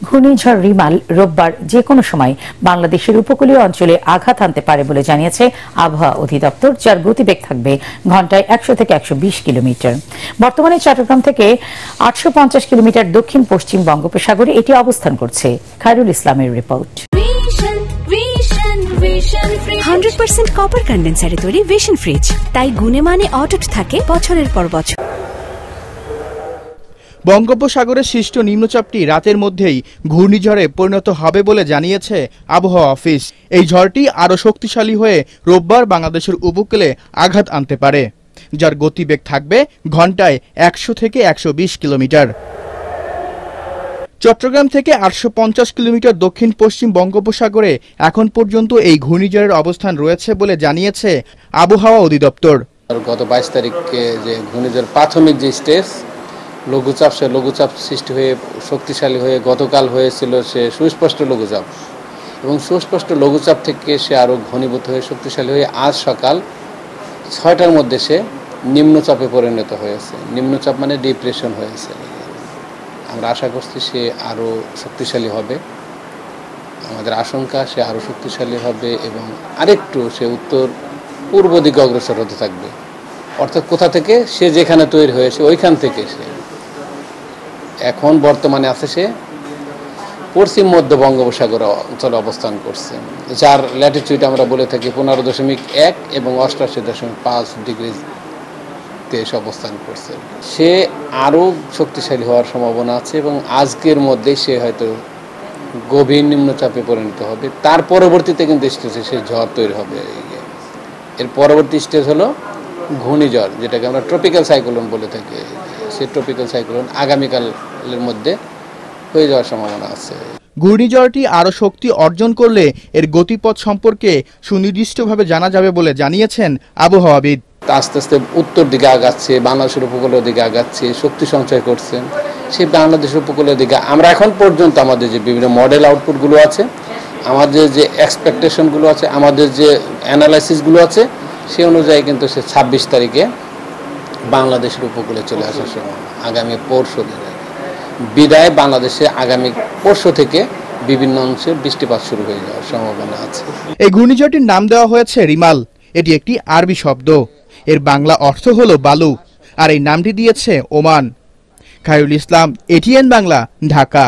ঘূর্ণিঝড় রিমাল রোববার যে কোনো সময় বাংলাদেশের উপকূলীয় অঞ্চলে আঘাত হানতে পারে বলে জানিয়েছে আবহাওয়া অধিদপ্তর, যার গতিবেগ থাকবে ঘন্টায় ১০০ থেকে ১২০ কিলোমিটার। বর্তমানে চট্টগ্রাম থেকে ৮৫০ কিলোমিটার দক্ষিণ পশ্চিম বঙ্গোপসাগরে এটি অবস্থান করছে। খায়রুল ইসলামের রিপোর্ট। 100% কপার কন্ডেন্সারে তৈরি ভিশন ফ্রিজ, তাই গুণে মানে অটুট থাকে বছরের পর বছর। বঙ্গোপসাগরে সৃষ্ট নিম্নচাপটি রাতের মধ্যেই ঘূর্ণিঝড়ে পরিণত হবে বলে জানিয়েছে আবহাওয়া অফিস। এই ঝড়টি আরও শক্তিশালী হয়ে রোববার বাংলাদেশের উপকূলে আঘাত আনতে পারে, যার গতিবেগ থাকবে ঘন্টায় ১০০ থেকে ১২০ কিলোমিটার। চট্টগ্রাম থেকে ৮৫০ কিলোমিটার দক্ষিণ পশ্চিম বঙ্গোপসাগরে এখন পর্যন্ত এই ঘূর্ণিঝড়ের অবস্থান রয়েছে বলে জানিয়েছে আবহাওয়া অধিদপ্তর। গত ২২ তারিখে যে ঘূর্ণিঝড় প্রাথমিক যে স্টেজ লঘুচাপ, সে লঘুচাপ সৃষ্টি হয়ে শক্তিশালী হয়ে গতকাল হয়েছিল সে সুস্পষ্ট লঘুচাপ, এবং সুস্পষ্ট লঘুচাপ থেকে সে আরও ঘনীভূত হয়ে শক্তিশালী হয়ে আজ সকাল ৬টার মধ্যে সে নিম্নচাপে পরিণত হয়েছে। নিম্নচাপ মানে ডিপ্রেশন হয়েছে। আমরা আশা করছি সে আরও শক্তিশালী হবে, আমাদের আশঙ্কা সে আরও শক্তিশালী হবে এবং আরেকটু সে উত্তর পূর্ব দিকে অগ্রসর হতে থাকবে। অর্থাৎ কোথা থেকে সে যেখানে তৈরি হয়েছে ওইখান থেকে সে এখন বর্তমানে আছে সে পশ্চিম মধ্য বঙ্গোপসাগর অঞ্চলে অবস্থান করছে, যার ল্যাটিটিউড আমরা বলে থাকি ১৫.১ এবং ৮৮.৫ ডিগ্রিতে এসে অবস্থান করছে। সে আরও শক্তিশালী হওয়ার সম্ভাবনা আছে এবং আজকের মধ্যে সে হয়তো গভীর নিম্নচাপে পরিণত হবে। তার পরবর্তীতে কিন্তু স্টেজে সে ঝড় তৈরি হবে। এর পরবর্তী স্টেজ হলো ঘূর্ণিঝড়, যেটাকে আমরা ট্রপিক্যাল সাইক্লোন বলে থাকি। সেই ট্রপিক্যাল সাইক্লোন আগামীকালের মধ্যে হয়ে যাওয়ার সম্ভাবনা আছে। ঘূর্ণিঝড়টি আরও শক্তি অর্জন করলে এর গতিপথ সম্পর্কে সুনির্দিষ্টভাবে জানা যাবে বলে জানিয়েছেন আবহাওয়াবিদ। আস্তে আস্তে উত্তর দিকে আগাচ্ছে, বাংলাদেশের উপকূলের দিকে আগাচ্ছে, শক্তি সঞ্চয় করছে। সেই বাংলাদেশের উপকূলের দিকে আমরা এখন পর্যন্ত আমাদের যে বিভিন্ন মডেল আউটপুটগুলো আছে, আমাদের যে এক্সপেকটেশনগুলো আছে, আমাদের যে অ্যানালাইসিসগুলো আছে, সে অনুযায়ী কিন্তু সে ২৬ তারিখে বাংলাদেশের উপকূলে চলে আসার সময় আগামী পরশু দিনে বিদায় বাংলাদেশে আগামী পরশু থেকে বিভিন্ন অংশে বৃষ্টিপাত শুরু হয়ে যাওয়ার সম্ভাবনা আছে। এই ঘূর্ণিঝড়টির নাম দেওয়া হয়েছে রিমাল। এটি একটি আরবি শব্দ, এর বাংলা অর্থ হলো বালু, আর এই নামটি দিয়েছে ওমান। খায়রুল ইসলাম, এটিএন বাংলা, ঢাকা।